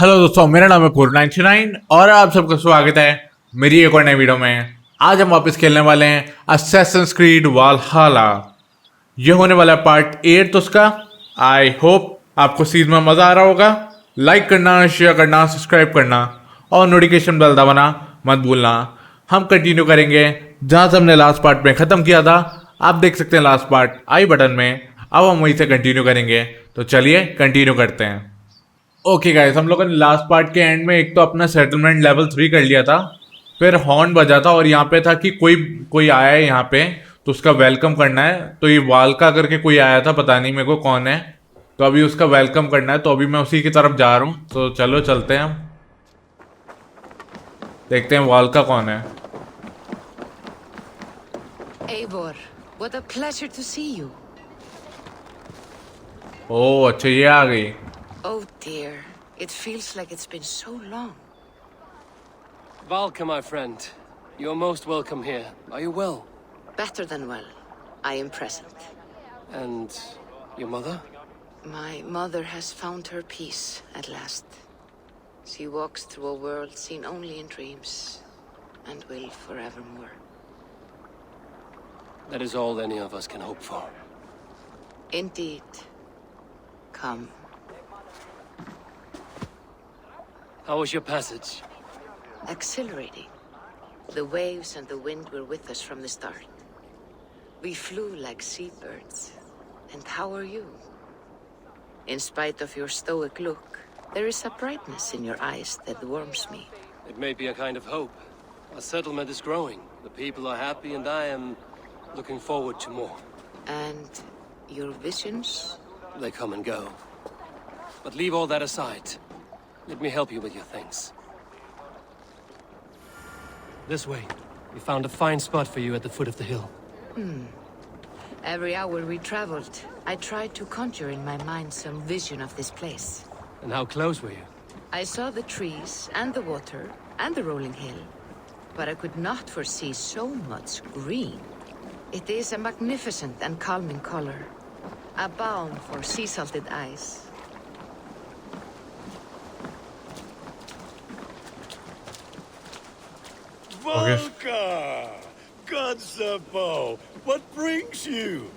Hello दोस्तों, मेरा नाम है 499 और आप सबका स्वागत है मेरी एक और नई वीडियो में। आज हम वापस खेलने वाले हैं असैसिन्स क्रीड वालहाला। ये होने वाला है पार्ट 8 उसका। आई होप आपको सीरीज में मजा आ रहा होगा। लाइक करना, शेयर करना, सब्सक्राइब करना और नोटिफिकेशन बेल दबाना मत भूलना। हम कंटिन्यू करेंगे जहां से हमने लास्ट पार्ट में खत्म किया था। आप देख सकते हैं लास्ट पार्ट आई बटन में। अब हम वहीं से कंटिन्यू करेंगे, तो चलिए कंटिन्यू करते हैं। ओके गाइस, हम लोगों ने लास्ट पार्ट के एंड में एक तो अपना सेटलमेंट लेवल 3 कर लिया था। फिर हॉर्न बजा था और यहाँ पे था कि कोई कोई आया है यहाँ पे, तो उसका वेलकम करना है। तो ये वालका करके कोई आया था, पता नहीं मेरे को कौन है। तो अभी उसका वेलकम करना है, तो अभी मैं उसी की तरफ जा रहा हूँ। तो चलो चलते हैं, हम देखते हैं वालका कौन है। Eivor, what a pleasure to see you. ओह अच्छा, ये आ गई। Oh dear, it feels like it's been so long. Valka, my friend. You're most welcome here. Are you well? Better than well. I am present. And your mother? My mother has found her peace at last. She walks through a world seen only in dreams, and will forevermore. That is all any of us can hope for. Indeed. Come. How was your passage? Exhilarating. The waves and the wind were with us from the start. We flew like seabirds. And how are you? In spite of your stoic look, there is a brightness in your eyes that warms me. It may be a kind of hope. Our settlement is growing. The people are happy and I am looking forward to more. And your visions? They come and go. But leave all that aside. Let me help you with your things. This way. We found a fine spot for you at the foot of the hill. Every hour we traveled, I tried to conjure in my mind some vision of this place. And how close were you? I saw the trees and the water and the rolling hill, but I could not foresee so much green. It is a magnificent and calming color, a balm for sea-salted eyes. Volka! Godsabo! What brings you?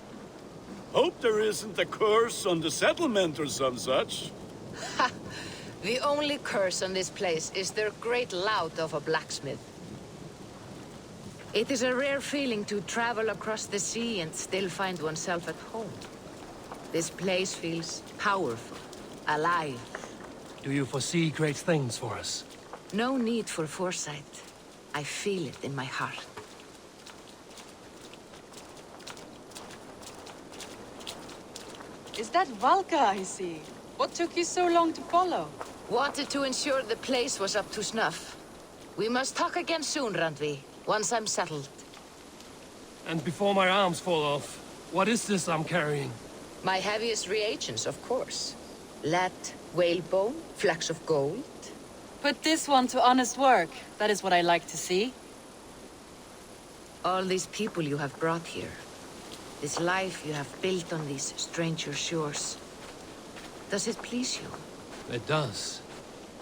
Hope there isn't a curse on the settlement or some such. The only curse on this place is their great lout of a blacksmith. It is a rare feeling to travel across the sea and still find oneself at home. This place feels powerful, alive. Do you foresee great things for us? No need for foresight. I feel it in my heart. Is that Valka I see? What took you so long to follow? Wanted to ensure the place was up to snuff. We must talk again soon, Randvi, once I'm settled. And before my arms fall off, what is this I'm carrying? My heaviest reagents, of course. Lead, whalebone, flecks of gold. Put this one to honest work. That is what I like to see. All these people you have brought here. This life you have built on these stranger shores. Does it please you? It does.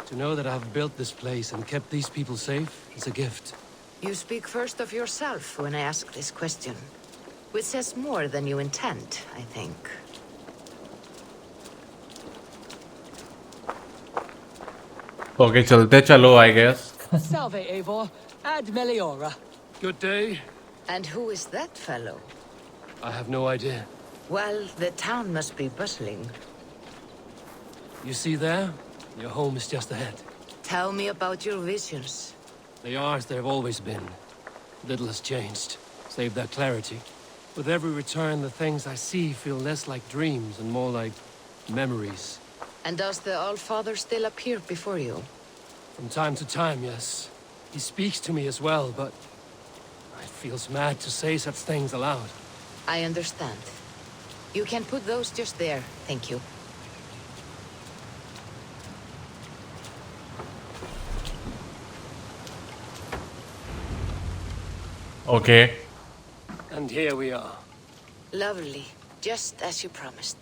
To know that I've built this place and kept these people safe is a gift. You speak first of yourself when I ask this question. Which says more than you intend, I think. Okay चलते चलो, I guess. Salve, Eivor. Ad Meliora. Good day. And who is that fellow? I have no idea. Well, the town must be bustling. You see there? Your home is just ahead. Tell me about your visions. They are as they've always been. Little has changed, save their clarity. With every return, the things I see feel less like dreams and more like memories. And does the All-Father still appear before you? From time to time, yes. He speaks to me as well, but it feels mad to say such things aloud. I understand. You can put those just there, thank you. Okay And here we are. Lovely, just as you promised.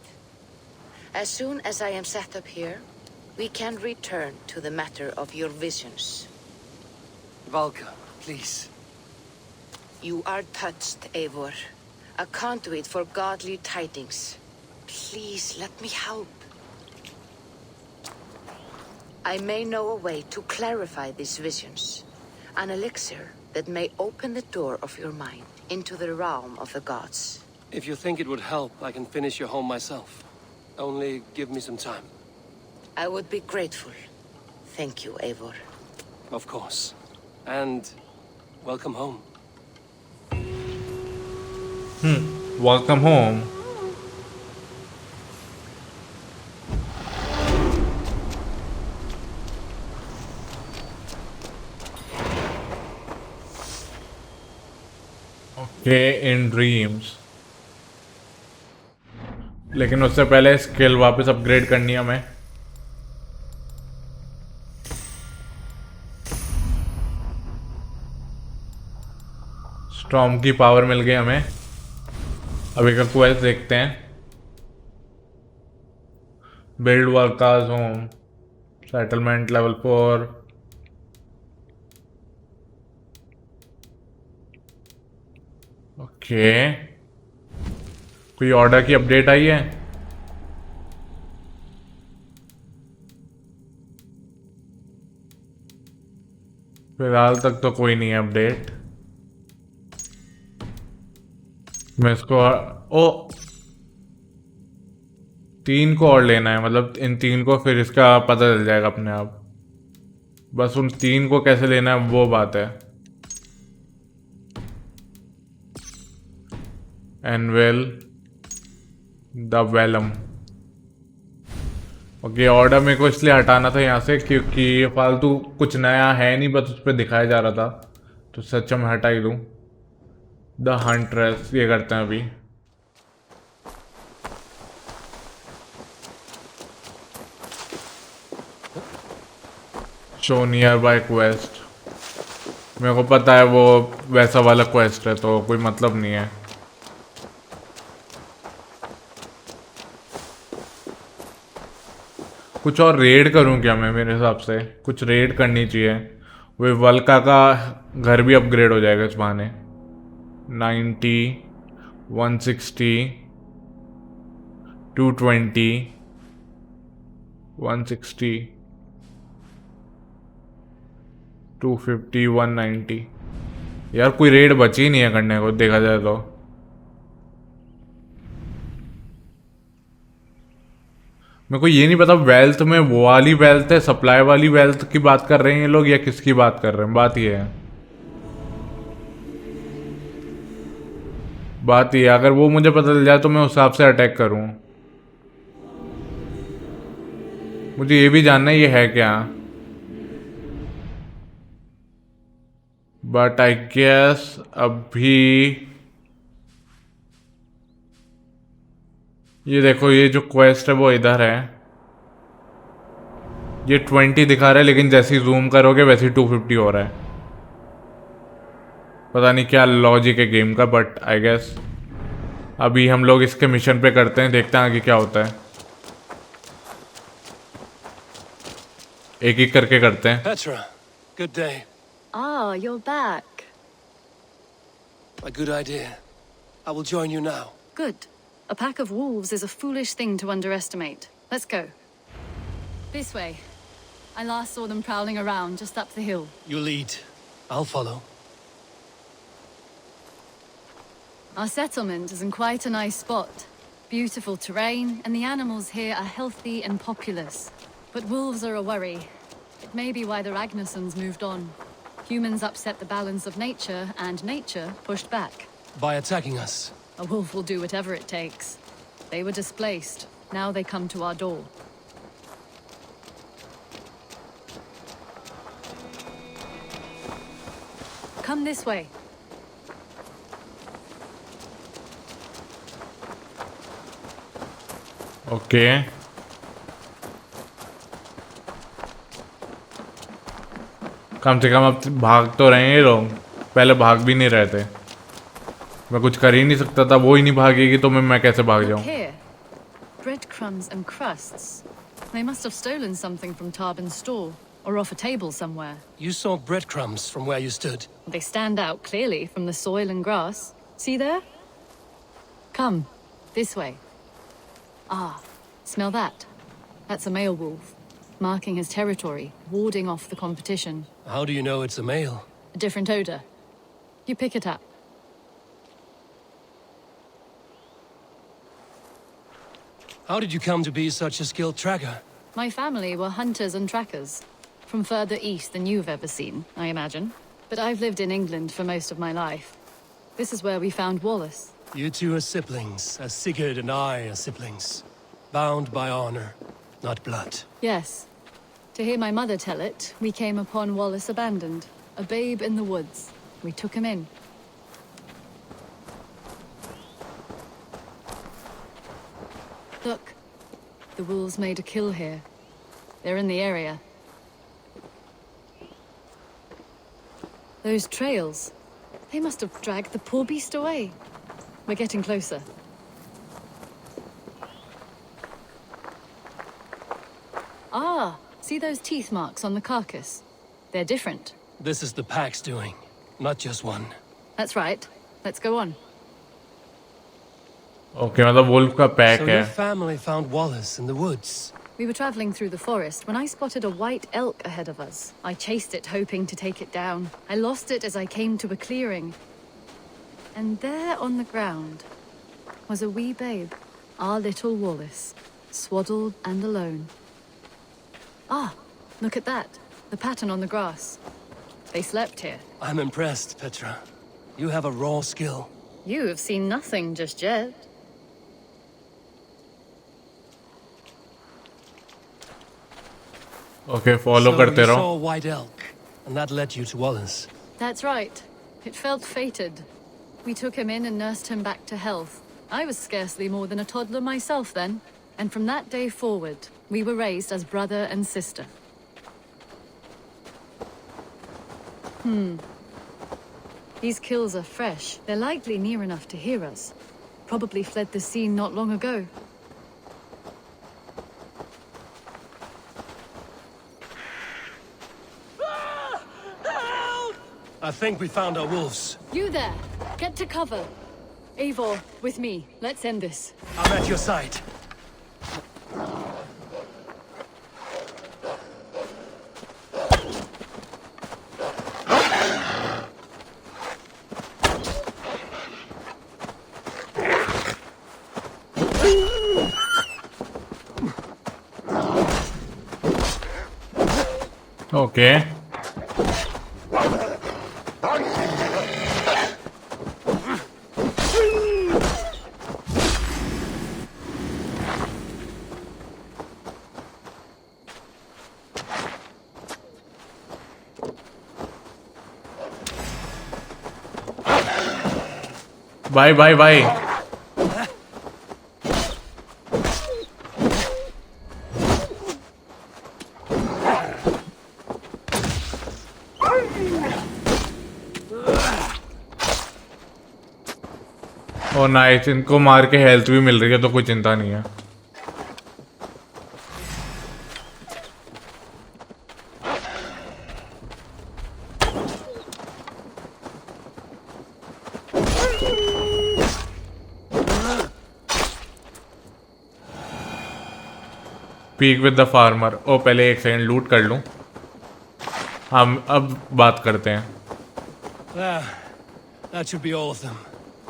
As soon as I am set up here, we can return to the matter of your visions. Valka, please. You are touched, Eivor. A conduit for godly tidings. Please let me help. I may know a way to clarify these visions. An elixir that may open the door of your mind into the realm of the gods. If you think it would help, I can finish your home myself. Only give me some time. I would be grateful. Thank you, Eivor. Of course. And welcome home. Welcome home. Okay, in dreams. लेकिन उससे पहले skill वापस upgrade करनी है हमें. Storm की power मिल गई हमें. अभी का क्वेस्ट देखते हैं. Build workers home, settlement level 4. Okay, कोई ऑर्डर की अपडेट आई है? फिलहाल तक तो कोई नहीं है अपडेट. मैं इसको ओ 3 को और लेना है, मतलब इन 3 को, फिर इसका पता चल जाएगा अपने आप. बस उन 3 को कैसे लेना है वो बात है. एनवेल द वेलम. ओके, ऑर्डर मेरे को इसलिए हटाना था यहाँ से क्योंकि ये फालतू कुछ नया है नहीं, बस उस पर दिखाया जा रहा था, तो सच में हटा ही दूँ. द हंट्रेस, ये करते हैं अभी. Show near by quest. मेरे को पता है वो वैसा वाला क्वेस्ट है, तो कोई मतलब नहीं है. कुछ और रेड करूं क्या मैं? मेरे हिसाब से कुछ रेड करनी चाहिए. वो वल्का का घर भी अपग्रेड हो जाएगा इस बहाने. 90, 160, 220, 160, 250, 190. यार कोई रेड बची नहीं है करने को, देखा जाए तो. मेरे को ये नहीं पता वेल्थ में वो वाली वेल्थ है, सप्लाई वाली वेल्थ की बात कर रहे हैं ये लोग, या किसकी बात कर रहे हैं. बात ये है, अगर वो मुझे पता चल जाए तो मैं उस हिसाब से अटैक करूं. मुझे ये भी जानना है ये है क्या. बट आई गेस अभी ये देखो, ये जो क्वेस्ट है वो इधर है. ये 20 दिखा रहा है, लेकिन जैसे ही जूम करोगे वैसे ही 250 हो रहा है. पता नहीं क्या लॉजिक है गेम का, बट आई गेस अभी हम लोग इसके मिशन पे करते हैं, देखते हैं आगे क्या होता है. एक एक करके करते हैं. Petra, good day. Ah, you're back. A good idea. I will join you now. Good. A pack of wolves is a foolish thing to underestimate. Let's go. This way. I last saw them prowling around just up the hill. You lead. I'll follow. Our settlement is in quite a nice spot. Beautiful terrain, and the animals here are healthy and populous. But wolves are a worry. It may be why the Ragnarsons moved on. Humans upset the balance of nature, and nature pushed back. By attacking us. A wolf will do whatever it takes. They were displaced. Now they come to our door. Come this way. Okay, कम से कम अब भाग तो रहे हैं ये लोग. पहले भाग भी नहीं रहे थे. मैं कुछ कर ही नहीं सकता था, वो ही नहीं भागेगी तो मैं कैसे भाग जाऊं. Here, breadcrumbs and crusts. They must have stolen something from Tarbin's store, or off a table somewhere. You saw breadcrumbs from where you stood. They stand out clearly from the soil and grass. See there? Come, this way. Ah, smell that? That's a male wolf, marking his territory, warding off the competition. How do you know it's a male? A different odor. You pick it up. How did you come to be such a skilled tracker? My family were hunters and trackers. From further east than you've ever seen, I imagine. But I've lived in England for most of my life. This is where we found Wallace. You two are siblings, as Sigurd and I are siblings. Bound by honor, not blood. Yes. To hear my mother tell it, we came upon Wallace abandoned. A babe in the woods. We took him in. Look. The wolves made a kill here. They're in the area. Those trails. They must have dragged the poor beast away. We're getting closer. Ah, see those teeth marks on the carcass? They're different. This is the pack's doing, not just one. That's right. Let's go on. Okay मतलब wolf का pack So है. your family found Wallace in the woods. We were traveling through the forest when I spotted a white elk ahead of us. I chased it, hoping to take it down. I lost it as I came to a clearing. And there on the ground was a wee babe, our little Wallace, swaddled and alone. Ah, look at that. The pattern on the grass. They slept here. I'm impressed, Petra. You have a raw skill. You have seen nothing just yet. Okay follow So करते you रहो. saw a white elk, and that led you to Wallace. That's right. It felt fated. We took him in and nursed him back to health. I was scarcely more than a toddler myself then. And from that day forward, we were raised as brother and sister. These kills are fresh. They're likely near enough to hear us. Probably fled the scene not long ago. I think we found our wolves. You there! Get to cover! Eivor, with me. Let's end this. I'm at your side. Okay bye bye bye. और nice, इनको मार के health भी मिल रही है तो कोई चिंता नहीं है. Speak with the farmer. ओ पहले एक सेकंड लूट कर लूं. हम अब बात करते हैं. There. That should be all of them.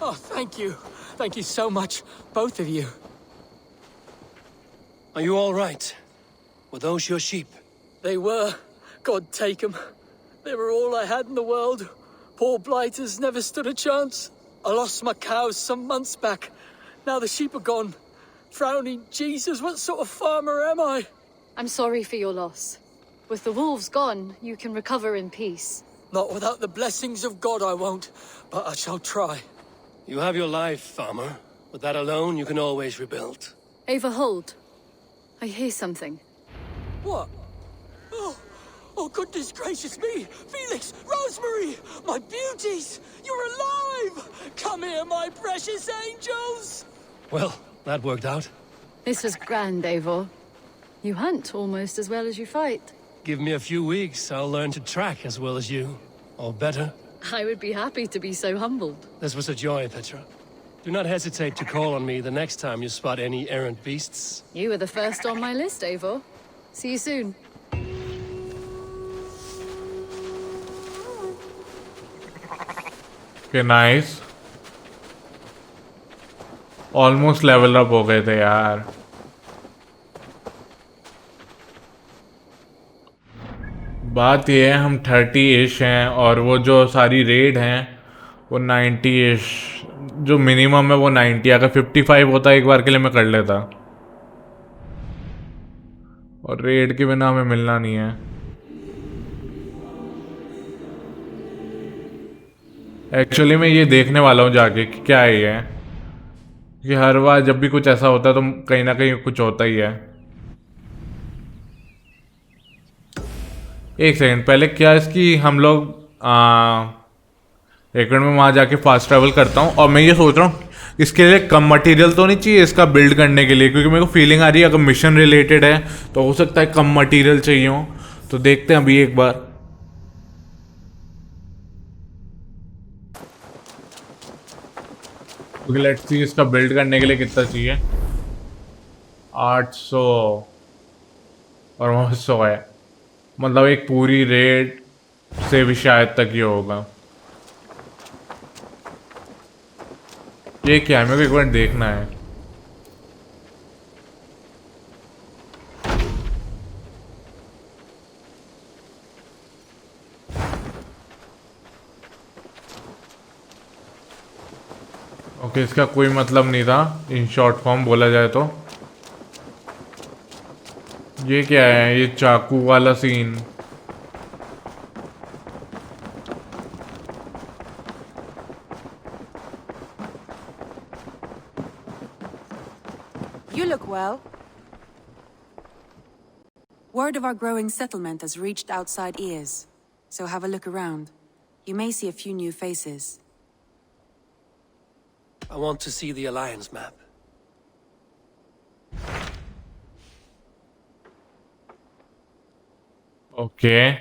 Oh, thank you. Thank you so much, both of you. Are you all right? Were those your sheep? They were. God take them. They were all I had in the world. Poor blighters never stood a chance. I lost my cows some months back. Now the sheep are gone. Frowning Jesus, what sort of farmer am I? I'm sorry for your loss. With the wolves gone, you can recover in peace. Not without the blessings of God I won't, but I shall try. You have your life, farmer. With that alone, you can always rebuild. Eivor, hold. I hear something. What? Oh, goodness gracious me! Felix, Rosemary, my beauties! You're alive! Come here, my precious angels! Well, that worked out. This was grand, Eivor. You hunt almost as well as you fight. Give me a few weeks, I'll learn to track as well as you. Or better. I would be happy to be so humbled. This was a joy, Petra. Do not hesitate to call on me the next time you spot any errant beasts. You were the first on my list, Eivor. See you soon. Okay, nice. Almost level up हो गए थे यार. बात ये है हम 30-ish हैं और वो जो सारी रेड हैं वो 90-ish. जो मिनिमम है वो 90. अगर 55 होता एक बार के लिए मैं कर लेता. और रेड के बिना हमें मिलना नहीं है. एक्चुअली मैं ये देखने वाला हूँ जाके कि क्या है ये. कि हर बार जब भी कुछ ऐसा होता है तो कहीं ना कहीं कुछ होता ही है. एक सेकंड पहले क्या इसकी हम लोग एक मिनट में वहाँ जाके फास्ट ट्रैवल करता हूँ. और मैं ये सोच रहा हूँ इसके लिए कम मटेरियल तो नहीं चाहिए इसका बिल्ड करने के लिए, क्योंकि मेरे को फीलिंग आ रही है अगर मिशन रिलेटेड है तो हो सकता है कम मटेरियल चाहिए हो. तो देखते हैं अभी एक बार. लेट्स सी इसका बिल्ड करने के लिए कितना चाहिए. 800 और 900 है. मतलब एक पूरी रेड से भी शायद तक ये होगा. ये क्या है मेरे को एक बार देखना है. ओके इसका कोई मतलब नहीं था इन शॉर्ट फॉर्म बोला जाए तो. ये क्या है ये चाकू वाला scene. You look well. Word of our growing settlement has reached outside ears, so have a look around. You may see a few new faces. I want to see the Alliance map. Okay.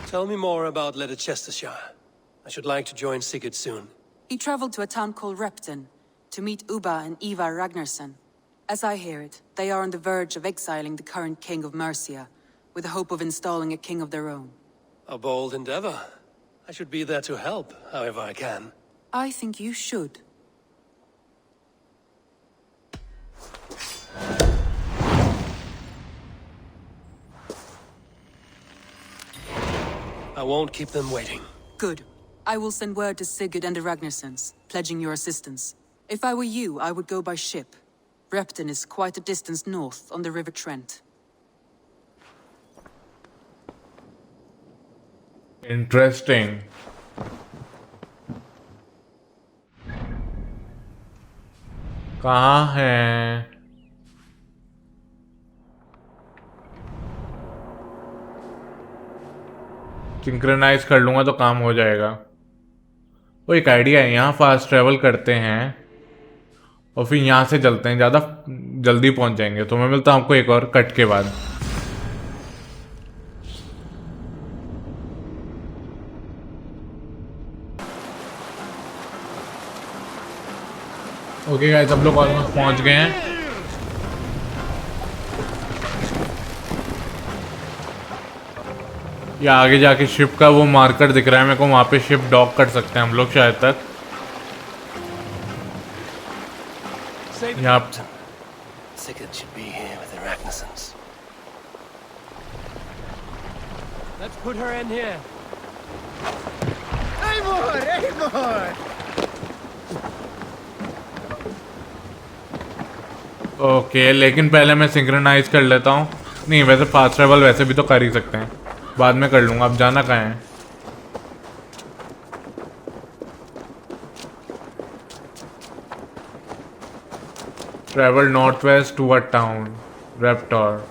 Tell me more about Leicestershire. I should like to join Sigurd soon. He traveled to a town called Repton to meet Ubba and Eivor Ragnarsson. As I hear it, they are on the verge of exiling the current king of Mercia, with the hope of installing a king of their own. A bold endeavor. I should be there to help, however I can. I think you should. I won't keep them waiting. Good. I will send word to Sigurd and the Ragnarssons, pledging your assistance. If I were you, I would go by ship. Repton is quite a distance north on the River Trent. Interesting. कहाँ है? Synchronise कर लूँगा तो काम हो जाएगा. वो एक आइडिया है यहाँ फास्ट ट्रैवल करते हैं और फिर यहाँ से चलते हैं, ज़्यादा जल्दी पहुँच जाएंगे. तो मैं मिलता हूँ आपको एक और कट के बाद. ओके गाइस सब लोग ऑलमोस्ट पहुँच गए हैं. या आगे जाके शिप का वो मार्कर दिख रहा है मेरे को, वहाँ पे शिप डॉक कर सकते हैं हम लोग शायद तक. यहाँ Sigurd should be here with the Ragnarsons. Let's put her in here. Eivor! Eivor! Okay लेकिन पहले मैं सिंक्रोनाइज कर लेता हूँ. नहीं वैसे फास्ट ट्रैवल वैसे भी तो कर ही सकते हैं, बाद में कर लूँगा. अब जाना कहाँ है? Travel north west to a town Reptor.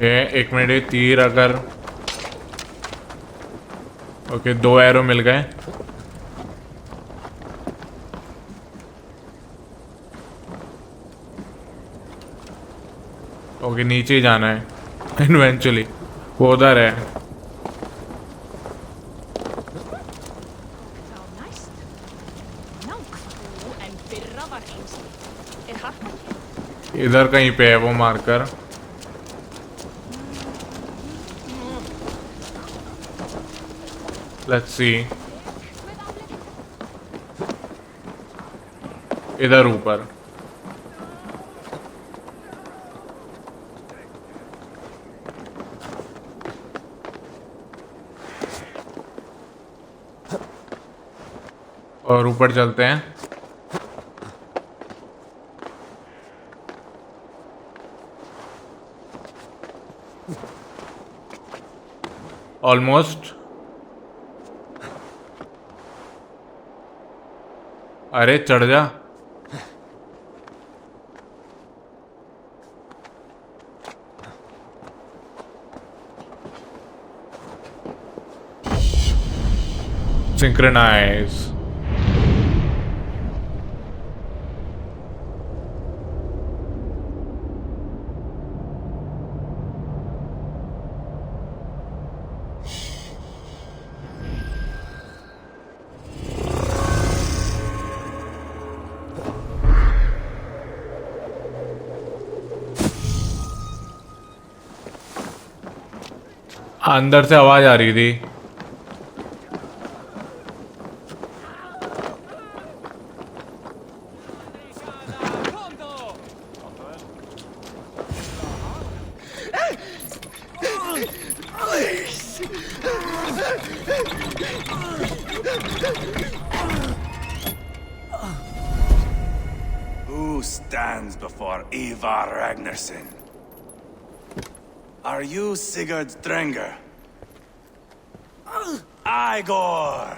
ये 1 मिनट, तीर अगर ओके 2 एरो मिल गए। ओके नीचे ही जाना है इवेंचुअली, वो उधर है। इधर कहीं पे है वो मार्कर। लेट्स सी, इधर ऊपर। और ऊपर चलते हैं। ऑलमोस्ट। अरे चढ़ जा। सिंक्रोनाइज। अंदर से आवाज आ रही थी। Who stands before Eivor Ragnarsson? Are you Sigurd's Drenger? Igor!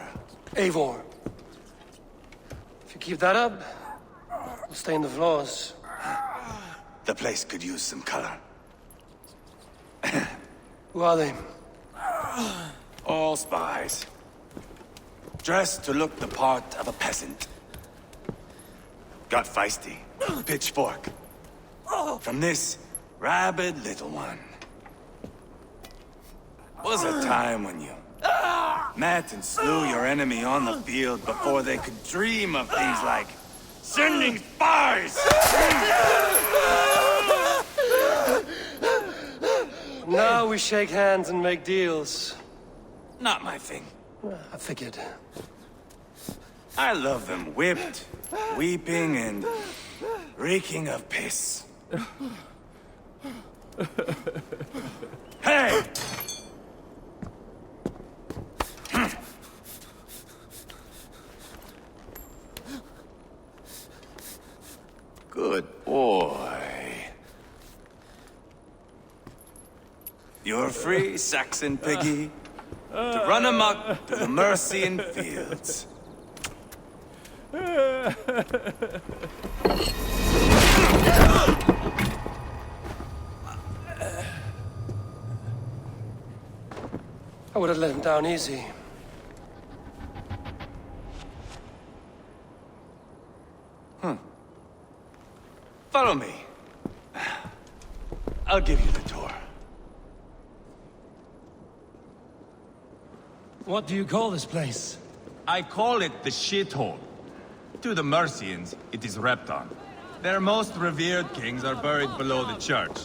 Eivor. If you keep that up, we'll stain the floors. The place could use some color. Who are they? All spies. Dressed to look the part of a peasant. Got feisty. Pitchfork. From this rabid little one. Was a time when you met and slew your enemy on the field before they could dream of things like sending spies! Now we shake hands and make deals. Not my thing. I figured. I love them whipped, weeping, and reeking of piss. Hey! Good boy. You're free, Saxon piggy, to run amok through the Mercian fields. I would have let him down easy. Follow me. I'll give you the tour. What do you call this place? I call it the shithole. To the Mercians, it is Repton. Their most revered kings are buried below the church.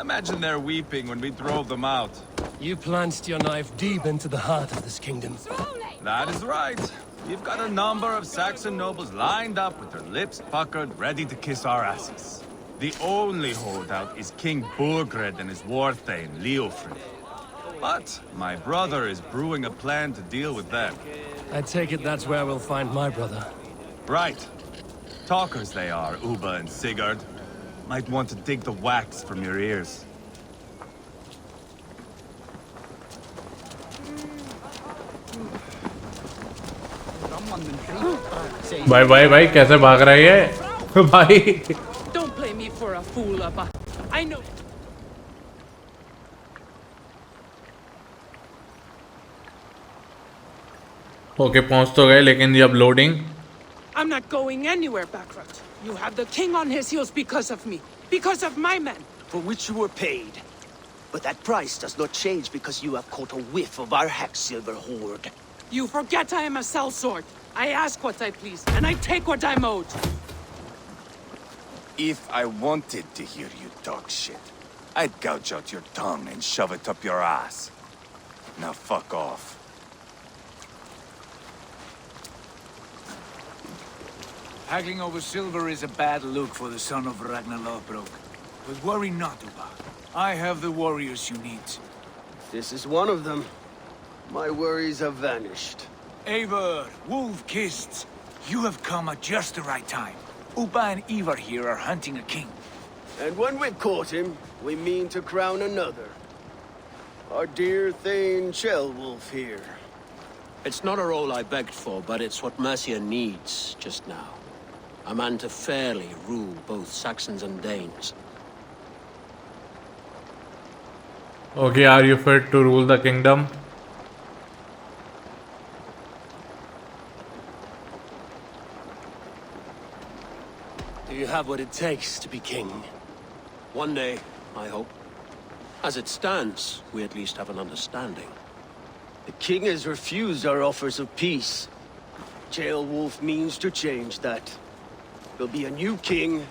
Imagine their weeping when we drove them out. You plunged your knife deep into the heart of this kingdom. That is right. We've got a number of Saxon nobles lined up with their lips puckered, ready to kiss our asses. The only holdout is King Burgred and his war thane, Leofrid. But my brother is brewing a plan to deal with them. I take it that's where we'll find my brother. Right. Talkers they are, Uba and Sigurd. Might want to dig the wax from your ears. भाई भाई भाई कैसे भाग रहा है ये भाई। Don't play me for a fool, but I know. Okay पहुंच तो गए लेकिन ये अब loading. I'm not going anywhere backward. You have the king on his heels because of me. Because of my men. For which you were paid. But that price does not change because you have caught a whiff of our Hacksilver hoard. You forget I am a sellsword. I ask what I please, and I take what I'm owed. If I wanted to hear you talk shit, I'd gouge out your tongue and shove it up your ass. Now fuck off. Haggling over silver is a bad look for the son of Ragnar Lothbrok. But worry not, Uba. I have the warriors you need. This is one of them. My worries have vanished. Eivor, wolf-kissed, you have come at just the right time. Uba and Eivor here are hunting a king. And when we've caught him, we mean to crown another. Our dear Thane Ceolwulf here. It's not a role I begged for, but it's what Mercia needs just now. A man to fairly rule both Saxons and Danes. Okay, are you fit to rule the kingdom? Do you have what it takes to be king? One day, I hope. As it stands, we at least have an understanding. The king has refused our offers of peace. Ceolwulf means to change that. There'll be a new king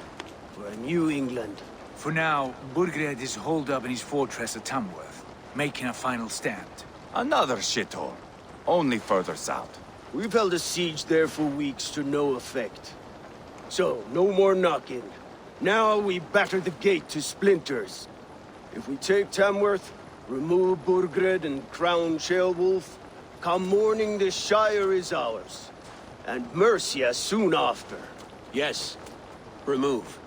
for a new England. For now, Burgred is holed up in his fortress at Tamworth, making a final stand. Another shithole. Only further south. We've held a siege there for weeks to no effect. So, no more knocking. Now we batter the gate to splinters. If we take Tamworth, remove Burgred and crown Ceolwulf, come morning the Shire is ours. And Mercia soon after. Yes, remove.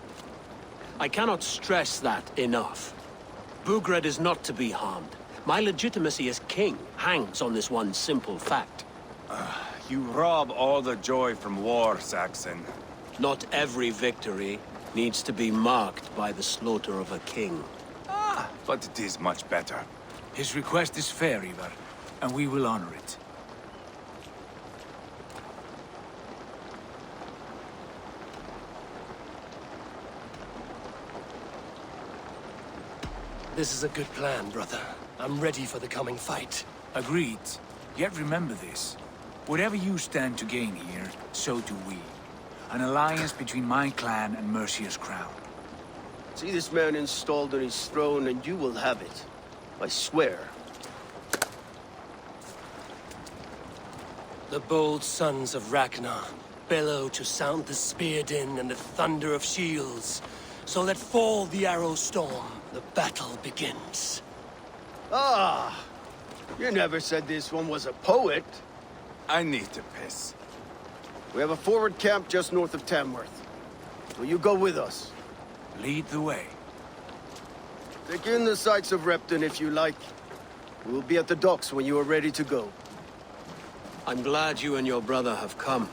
I cannot stress that enough. Burgred is not to be harmed. My legitimacy as king hangs on this one simple fact. You rob all the joy from war, Saxon. Not every victory needs to be marked by the slaughter of a king. But it is much better. His request is fair, Eivor, and we will honor it. This is a good plan, brother. I'm ready for the coming fight. Agreed. Yet remember this. Whatever you stand to gain here, so do we. An alliance between my clan and Mercia's crown. See this man installed on his throne and you will have it. I swear. The bold sons of Ragnar bellow to sound the spear din and the thunder of shields. So let fall the arrow storm. The battle begins. Ah! You never said this one was a poet. I need to piss. We have a forward camp just north of Tamworth. Will you go with us? Lead the way. Take in the sights of Repton if you like. We'll be at the docks when you are ready to go. I'm glad you and your brother have come,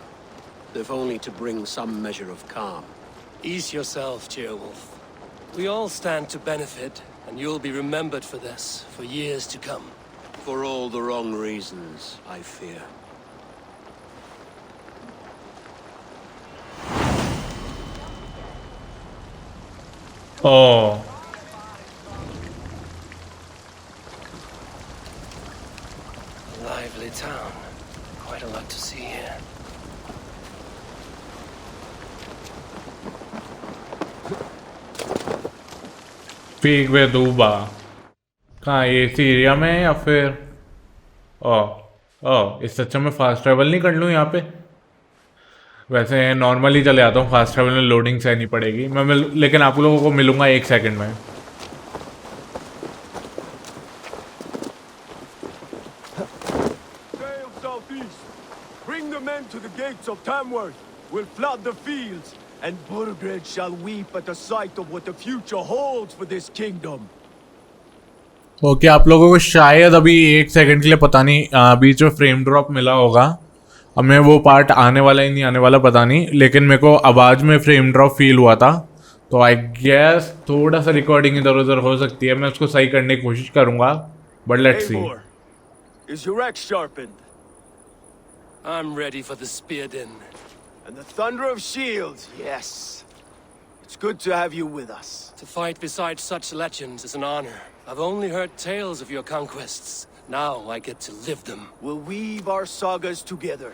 if only to bring some measure of calm. Ease yourself, Ceolwulf. We all stand to benefit, and you'll be remembered for this, for years to come. For all the wrong reasons, I fear. Oh. A lively town. Quite a lot to see here. Speak with Uba. कहाँ ये इसी area में है या फिर इससे अच्छा मैं फास्ट ट्रैवल नहीं कर लूँ यहाँ पे। वैसे नॉर्मली चले आता हूँ, फास्ट ट्रैवल में लोडिंग सहनी पड़ेगी। लेकिन आप लोगों को मिलूँगा 1 सेकंड में। Bring the men to the gates of Tamworth. We'll flood the fields, and Burgred shall weep at the sight of what the future holds for this kingdom. Okay आप लोगों को शायद अभी 1 सेकंड के लिए पता नहीं बीच में फ्रेम ड्रॉप मिला होगा। अब मैं वो पार्ट आने वाला ही नहीं आने वाला पता नहीं, लेकिन मेरे को आवाज़ में फ्रेम ड्रॉप फील हुआ था, तो आई गेस थोड़ा सा रिकॉर्डिंग इधर उधर हो सकती है। मैं उसको सही करने की कोशिश करूँगा, but let's see. Eivor, is your axe sharpened? I'm ready for the spear din. And the thunder of shields, yes. It's good to have you with us. To fight beside such legends is an honor. I've only heard tales of your conquests. Now I get to live them. We'll weave our sagas together,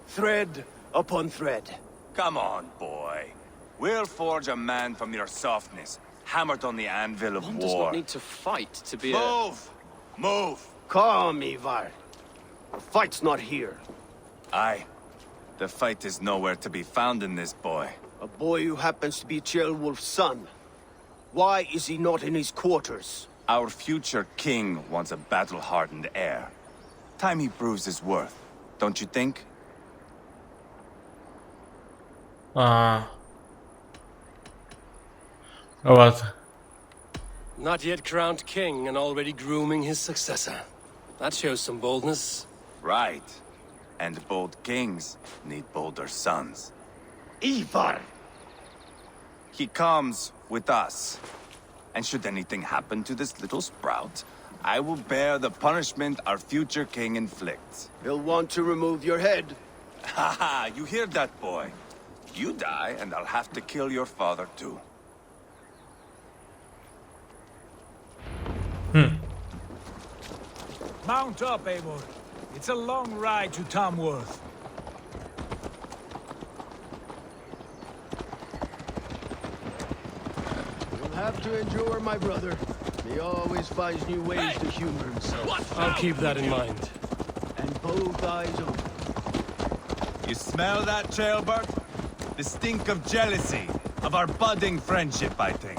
thread upon thread. Come on, boy. We'll forge a man from your softness, hammered on the anvil of One war. does not need to fight to be Move! Move! Calm, Eivor. The fight's not here. Aye. The fight is nowhere to be found in this boy. A boy who happens to be Ceolwulf's son. Why is he not in his quarters? Our future king wants a battle-hardened heir. Time he proves his worth, don't you think? Not yet crowned king and already grooming his successor. That shows some boldness. Right. And bold kings need bolder sons. Eivor! He comes with us. And should anything happen to this little sprout, I will bear the punishment our future king inflicts. He'll want to remove your head. Ha ha, you hear that, boy? You die, and I'll have to kill your father, too. Mount up, Eivor. It's a long ride to Tamworth. You'll have to endure, my brother. He always finds new ways to humor himself. I'll keep that in mind. And both eyes open. You smell that, Ceolbert? The stink of jealousy, of our budding friendship, I think.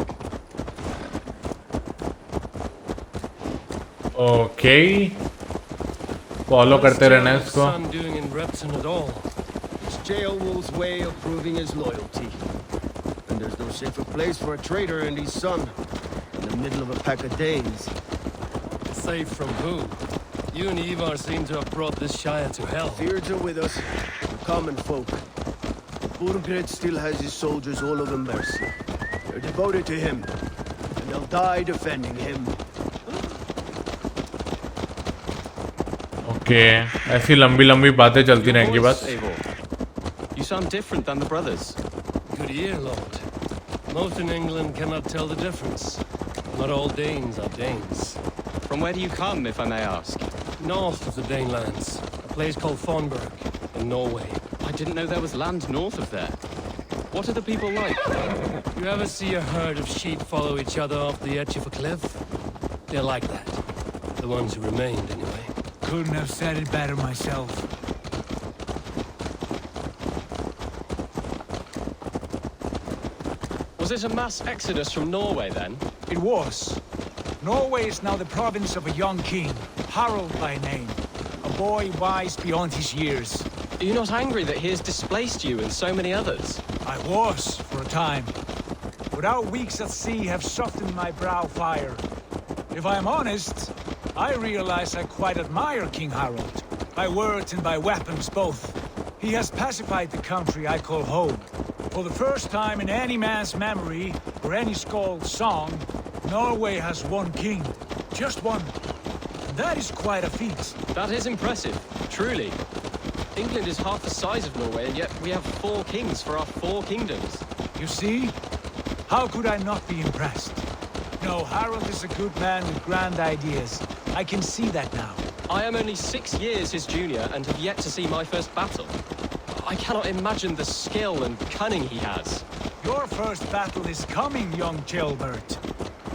Okay. Follow करते रहना है इसको. Son doing in Repton at all? It's Ceolwulf's way of proving his loyalty. And there's no safer place for a traitor and his son in the middle of a pack of Danes. Safe from who? You and Eivor seem to have brought this Shire to hell. Fears are with us, the common folk. Burgred still has his soldiers all over Mercia. They're devoted to him, and they'll die defending him. Okay ऐसी लंबी लंबी बातें चलती रहेंगी बस. You sound different than the brothers. Good ear, Lord. Most in England cannot tell the difference. Not all Danes are Danes. From where do you come, if I may ask? North of the Danelands, a place called Thornburg, in Norway. I didn't know there was land north of there. What are the people like? You ever see a herd of sheep follow each other off the edge of a cliff? They're like that. The ones who remained, anyway. Couldn't have said it better myself. Was it a mass exodus from Norway, then? It was. Norway is now the province of a young king, Harald by name. A boy wise beyond his years. Are you not angry that he has displaced you and so many others? I was, for a time. But our weeks at sea have softened my brow fire. If I am honest, I realize I quite admire King Harald. By words and by weapons both. He has pacified the country I call home. For the first time in any man's memory, or any skald's song, Norway has one king. Just one. And that is quite a feat. That is impressive, truly. England is half the size of Norway, and yet we have 4 kings for our 4 kingdoms. You see? How could I not be impressed? No, Harald is a good man with grand ideas. I can see that now. I am only 6 years his junior and have yet to see my first battle. I cannot imagine the skill and cunning he has. Your first battle is coming, young Ceolbert.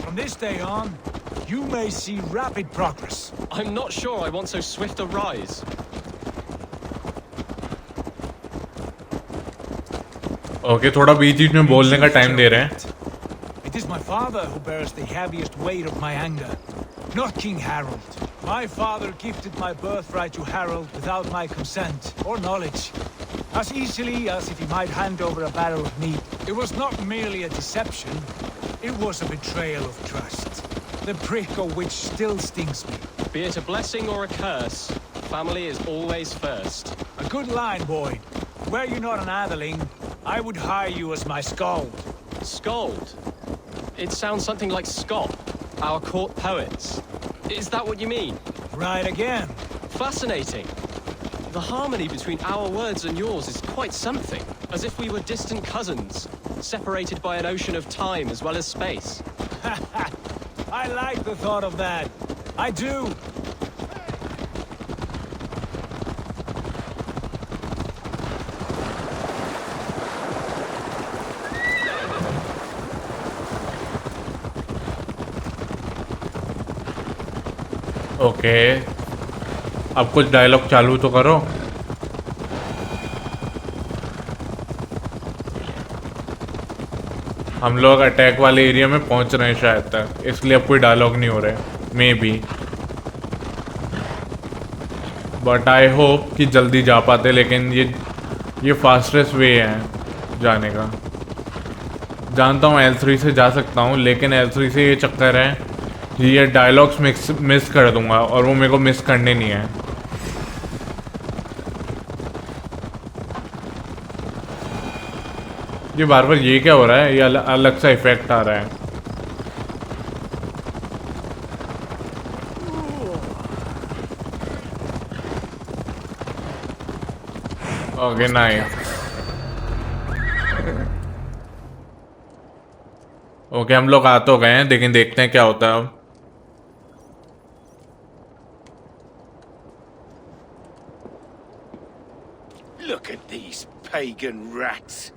From this day on, you may see rapid progress. I'm not sure I want so swift a rise. Okay थोड़ा बीच बीच में बोलने का time दे रहे हैं. It is my father who bears the heaviest weight of my anger, not King Harald. My father gifted my birthright to Harald without my consent or knowledge, as easily as if he might hand over a barrel of meat. It was not merely a deception, it was a betrayal of trust, the prick of which still stings me. Be it a blessing or a curse, family is always first. A good line, boy. Were you not an atheling, I would hire you as my skald. Skald? It sounds something like Scott, our court poets. Is that what you mean? Right again. Fascinating. The harmony between our words and yours is quite something. As if we were distant cousins, separated by an ocean of time as well as space. I like the thought of that. I do. Okay अब कुछ dialogue चालू तो करो। हम लोग attack वाले area में पहुंच रहे हैं शायद तक, इसलिए अब कोई डायलॉग नहीं हो रहे may be, but I hope कि जल्दी जा पाते। लेकिन ये फास्टेस्ट वे है जाने का। जानता हूँ L3 से जा सकता हूँ, लेकिन L3 से ये चक्कर है ये डायलॉग्स मिस कर दूंगा और वो मेरे को मिस करने नहीं है। ये बार बार ये क्या हो रहा है? ये अलग सा इफेक्ट आ रहा है। Okay nice. ओके हम लोग आ तो गए हैं, लेकिन देखते हैं क्या होता है अब। Look at these pagan rats.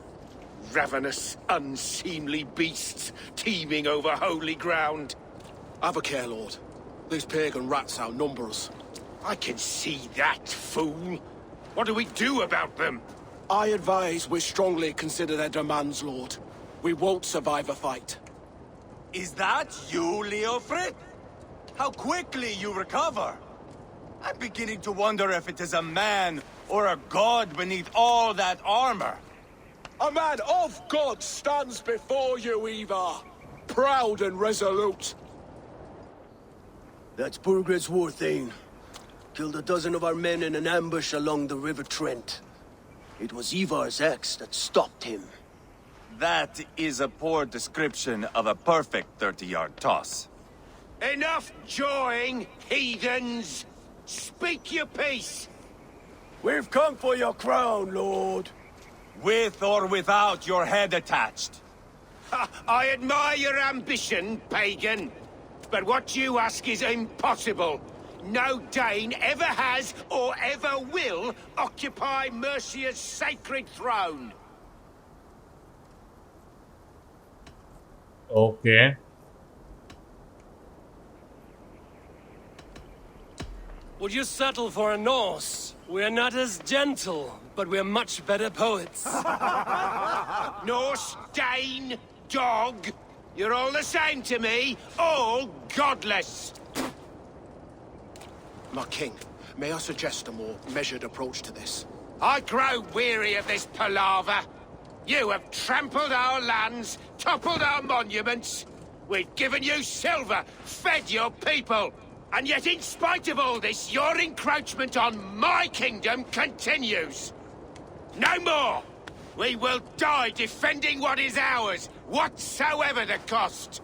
Ravenous, unseemly beasts teeming over holy ground. Have a care, Lord. These pagan rats outnumber us. I can see that, fool. What do we do about them? I advise we strongly consider their demands, Lord. We won't survive a fight. Is that you, Leofrid? How quickly you recover! I'm beginning to wonder if it is a man or a god beneath all that armor. A man of God stands before you, Eivor. Proud and resolute. That's Burgred's war thane. Killed a dozen of our men in an ambush along the River Trent. It was Eivor's axe that stopped him. That is a poor description of a perfect 30-yard toss. Enough jawing, heathens! Speak your piece! We've come for your crown, Lord. With or without your head attached. I admire your ambition, pagan. But what you ask is impossible. No Dane ever has or ever will occupy Mercia's sacred throne. Okay. Would you settle for a Norse? We're not as gentle, but we're much better poets. Norse, Dane, dog. You're all the same to me. All godless. My king, may I suggest a more measured approach to this? I grow weary of this palaver. You have trampled our lands, toppled our monuments. We've given you silver, fed your people. And yet, in spite of all this, your encroachment on my kingdom continues. No more! We will die defending what is ours, whatsoever the cost.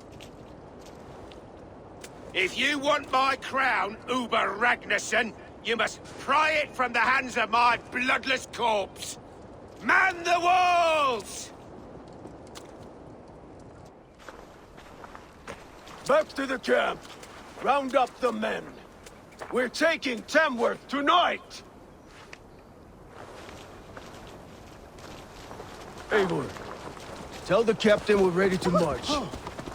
If you want my crown, Uber Ragnarsson, you must pry it from the hands of my bloodless corpse. Man the walls! Back to the camp. Round up the men. We're taking Tamworth tonight! Eivor, tell the captain we're ready to march.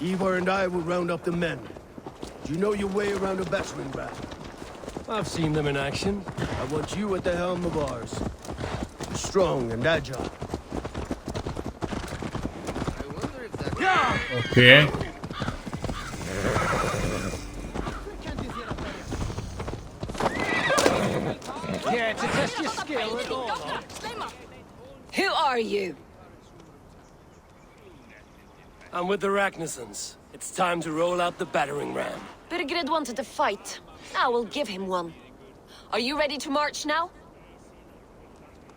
Eivor and I will round up the men. Do you know your way around a battering ram? I've seen them in action. I want you at the helm of ours. Strong and agile. Okay. Yeah, to test your skill at all. Who are you? I'm with the Ragnarsons. It's time to roll out the battering ram. Birgred wanted to fight. I will give him one. Are you ready to march now?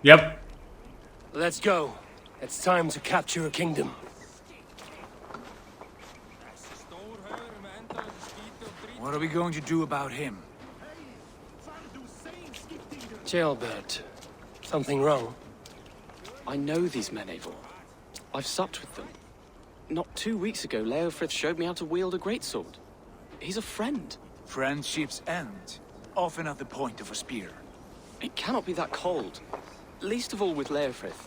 Yep. Let's go. It's time to capture a kingdom. What are we going to do about him? Jailbird. Something wrong? I know these men, Eivor. I've supped with them. Not 2 weeks ago, Leofrith showed me how to wield a greatsword. He's a friend. Friendships end, often at the point of a spear. It cannot be that cold. Least of all with Leofrith.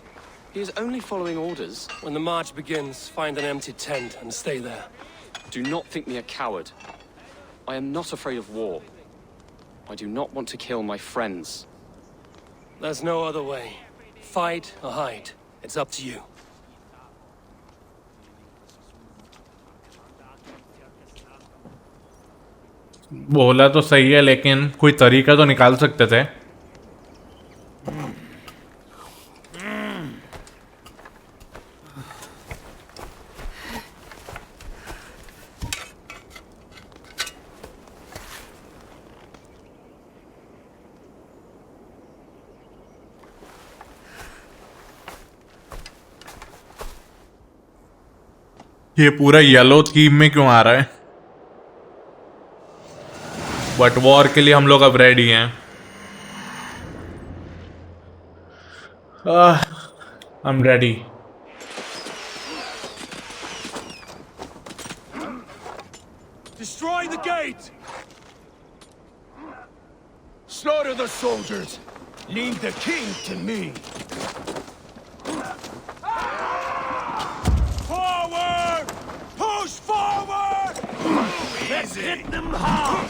He is only following orders. When the march begins, find an empty tent and stay there. Do not think me a coward. I am not afraid of war. I do not want to kill my friends. There's no other way. Fight or hide. It's up to you. बोला तो सही है, लेकिन कोई तरीका तो निकाल सकते थे। ये पूरा येलो थीम में क्यों आ रहा है? बट वॉर के लिए हम लोग अब रेडी हैं। I am ready. Destroy the gate! Slaughter the soldiers! Leave the king to me! Forward! Push forward! Let's hit them hard!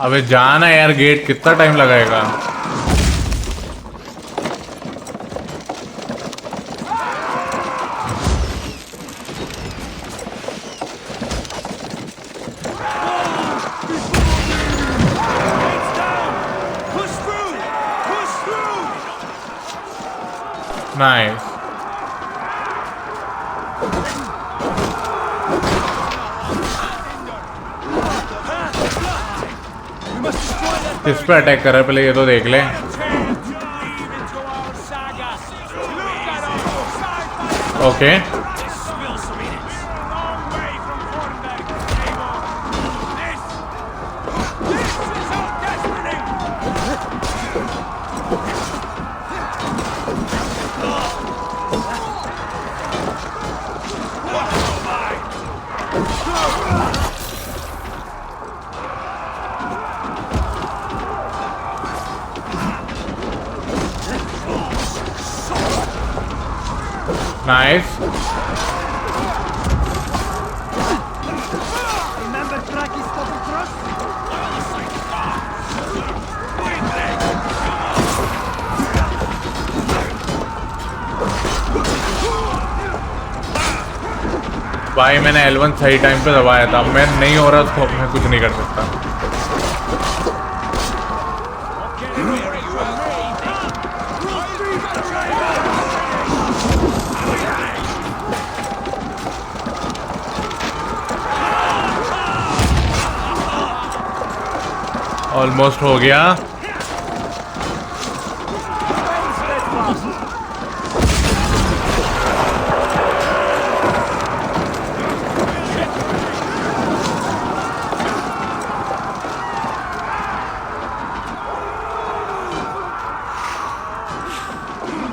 अबे जाना यार, गेट कितना टाइम लगाएगा? नाइस। किस पे अटैक कर रहा है पहले ये तो देख ले। Okay nice. भाई मैंने L1 सही टाइम पे दबाया था, मैं नहीं हो रहा तो मैं कुछ नहीं कर सकता। ऑलमोस्ट हो गया।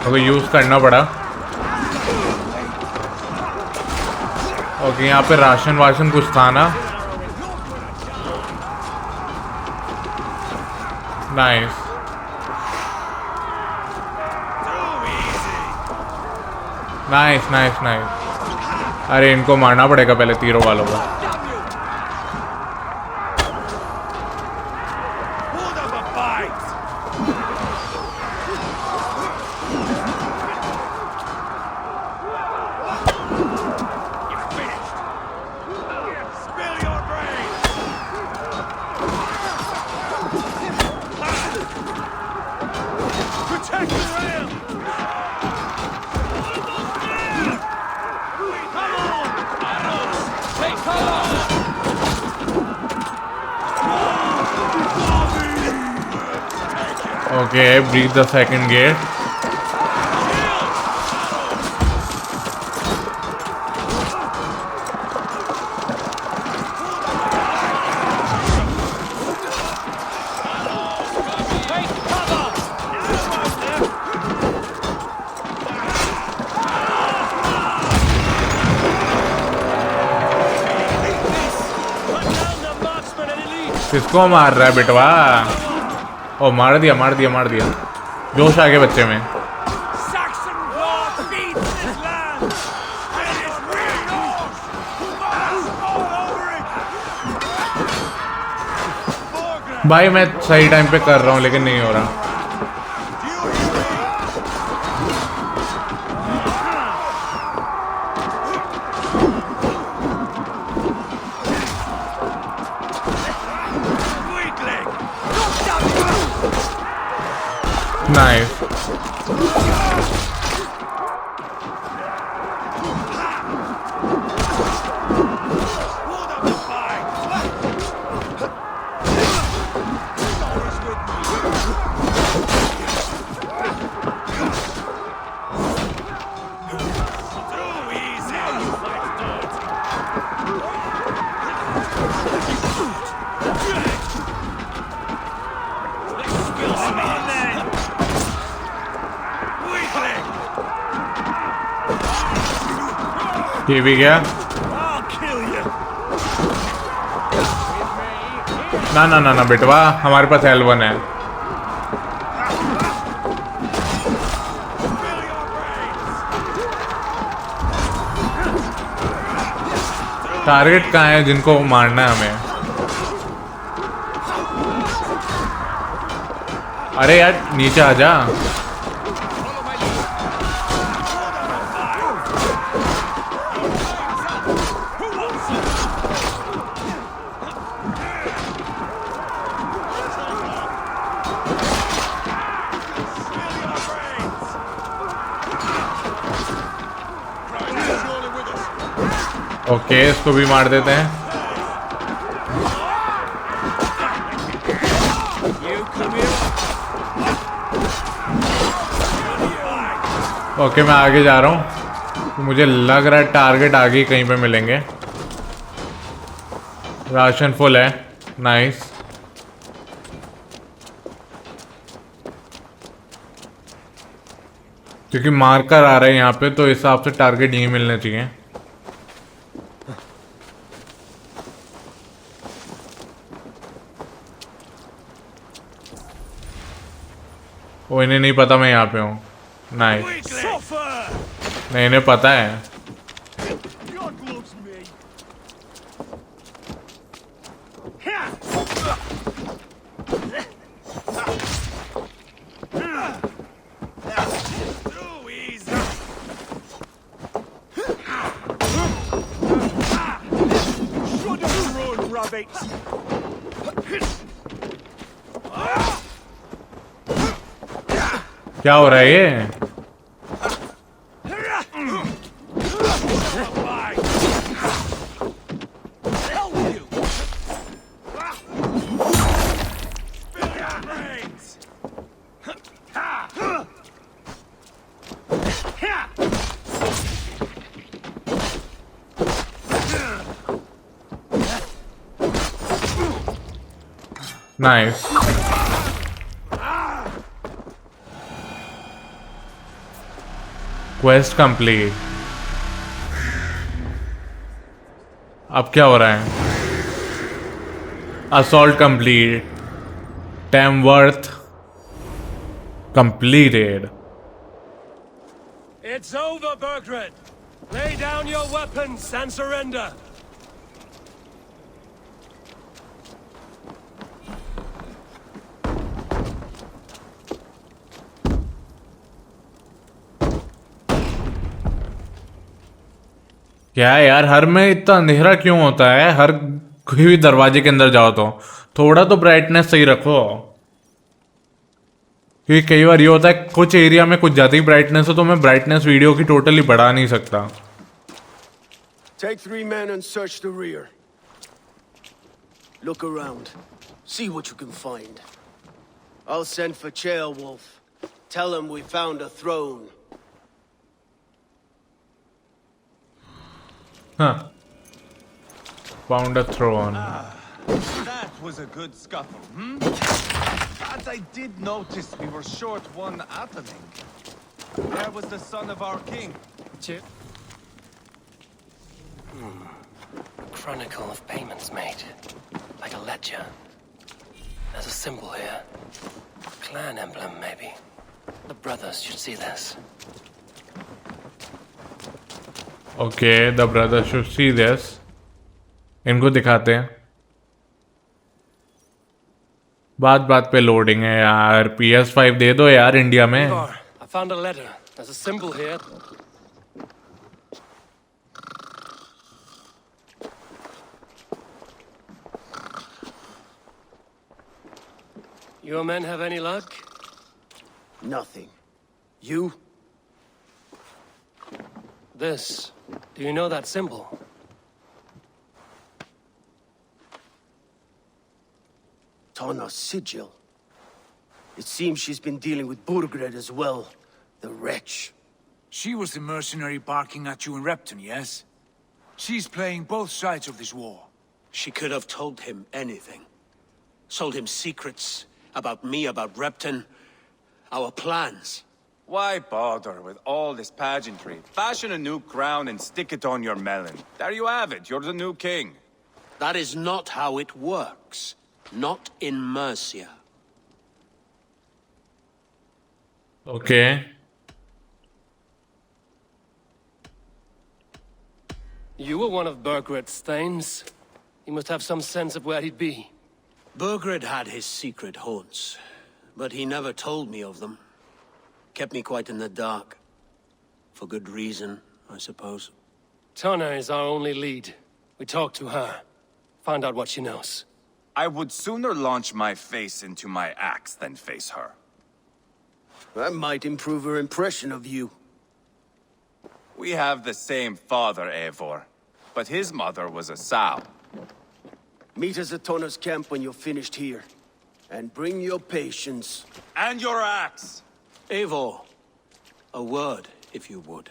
ओके यूज करना पड़ा। ओके यहाँ पे राशन वाशन कुछ था ना। Nice nice nice nice. अरे इनको मारना पड़ेगा पहले तीरों वालों को। Protect the rail! Come on! Arrows! Take cover! Okay, breach the second gate. किसको मार रहा है बेटवा? ओ मार दिया मार दिया मार दिया। जोश आ गया बच्चे में। भाई मैं सही टाइम पे कर रहा हूँ लेकिन नहीं हो रहा। Nice. ये भी गया। ना ना ना ना बेटवा, हमारे पास L1 है। टारगेट कहाँ है जिनको मारना है हमें? अरे यार नीचे आ जा। ओके इसको भी मार देते हैं। ओके मैं आगे जा रहा हूँ। मुझे लग रहा है टारगेट आगे कहीं पे मिलेंगे। राशन फुल है। नाइस। क्योंकि मार्कर आ रहे हैं यहाँ पे तो इस हिसाब से टारगेट यहीं मिलने चाहिए। वो इन्हें नहीं पता मैं यहाँ पे हूँ। नाइस। नहीं इन्हें पता है। क्या हो रहा है ये? नाइस। Quest complete. अब क्या हो रहा है? Assault complete. Tamworth completed. It's over, Burgred. Lay down your weapons and surrender. क्या है यार, हर में इतना अंधेरा क्यों होता है? हर कोई भी दरवाजे के अंदर जाओ तो थोड़ा तो ब्राइटनेस सही रखो। क्योंकि कई बार ये होता है कुछ एरिया में कुछ ज़्यादा ही ब्राइटनेस हो तो मैं ब्राइटनेस वीडियो की टोटली बढ़ा नहीं सकता। Take 3 men and search the rear. Look around. See what you can find. I'll send for Chaelwolf. Tell him we found a throne. Huh. Found a throne. That was a good scuffle, As I did notice we were short one athelling. Where was the son of our king? Chronicle of payments made. Like a ledger. There's a symbol here. Clan emblem, maybe. The brothers should see this. Okay, the brothers should see this. इनको दिखाते हैं। बात पे loading है यार। PS5 दे दो यार India में। I found a letter. There's a symbol here. Your men have any luck? Nothing. You? This. Do you know that symbol? Tana's sigil. It seems she's been dealing with Burgred as well. The wretch. She was the mercenary barking at you in Repton, yes? She's playing both sides of this war. She could have told him anything. Sold him secrets about me, about Repton, our plans. Why bother with all this pageantry? Fashion a new crown and stick it on your melon. There you have it. You're the new king. That is not how it works. Not in Mercia. Okay. You were one of Burgred's thanes. He must have some sense of where he'd be. Burgred had his secret haunts, but he never told me of them. Kept me quite in the dark. For good reason, I suppose. Tana is our only lead. We talk to her. Find out what she knows. I would sooner launch my face into my axe than face her. That might improve her impression of you. We have the same father, Eivor, but his mother was a sow. Meet us at Tana's camp when you're finished here. And bring your patience. And your axe! Eivor, a word, if you would.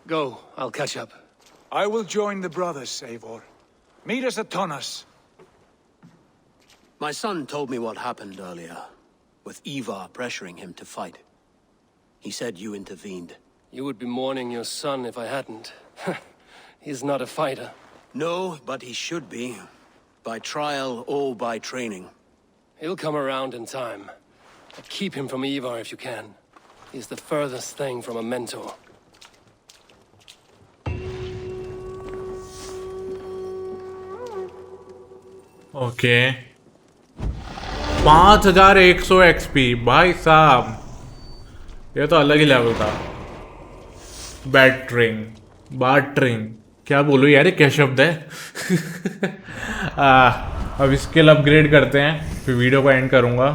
Go, I'll catch up. I will join the brothers, Eivor. Meet us at Tana's. My son told me what happened earlier, with Eivor pressuring him to fight. He said you intervened. You would be mourning your son if I hadn't. He's not a fighter. No, but he should be. By trial or by training. He'll come around in time. But keep him from Eivor if you can. He's the furthest thing from a mentor. Okay. 5100 XP भाई साहब, ये तो अलग ही level था। Battering क्या बोलूँ यार, ये क्या शब्द है? अब स्किल अपग्रेड करते हैं, फिर वीडियो को एंड करूँगा।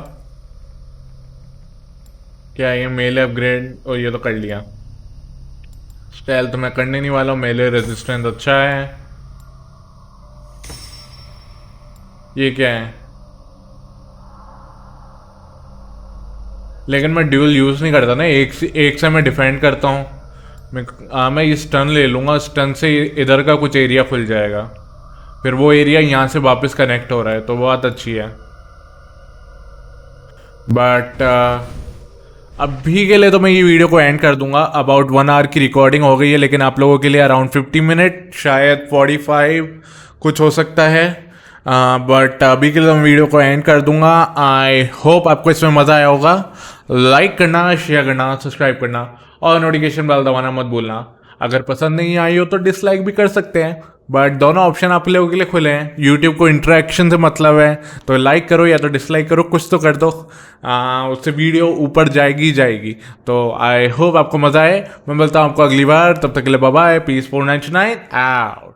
क्या ये मेले अपग्रेड? और ये तो कर लिया। स्टाइल तो मैं करने नहीं वाला हूँ, मेले रेजिस्टेंस अच्छा है। ये क्या है? लेकिन मैं ड्यूल यूज़ नहीं करता ना, एक से मैं डिफेंड करता हूँ। मैं ये स्टन ले लूँगा, स्टन से इधर का कुछ एरिया खुल जाएगा, फिर वो एरिया यहाँ से वापस कनेक्ट हो रहा है, तो बात अच्छी है। बट अभी के लिए तो मैं ये वीडियो को एंड कर दूंगा। अबाउट 1 आवर की रिकॉर्डिंग हो गई है, लेकिन आप लोगों के लिए अराउंड 50 मिनट, शायद 45 कुछ हो सकता है। बट अभी के लिए मैं वीडियो को एंड कर दूंगा। आई होप आपको इसमें मज़ा आया होगा। लाइक करना, शेयर करना, सब्सक्राइब करना और नोटिफिकेशन बेल दबाना मत भूलना। अगर पसंद नहीं आई हो तो डिसलाइक भी कर सकते हैं, बट दोनों ऑप्शन आप लोगों के लिए खुले हैं। यूट्यूब को इंटरेक्शन से मतलब है, तो लाइक करो या तो डिसलाइक करो, कुछ तो कर दो, उससे वीडियो ऊपर जाएगी। तो आई होप आपको मज़ा आए। मैं मिलता हूँ आपको अगली बार, तब तक के लिए बाय बाय। Piece 499 out.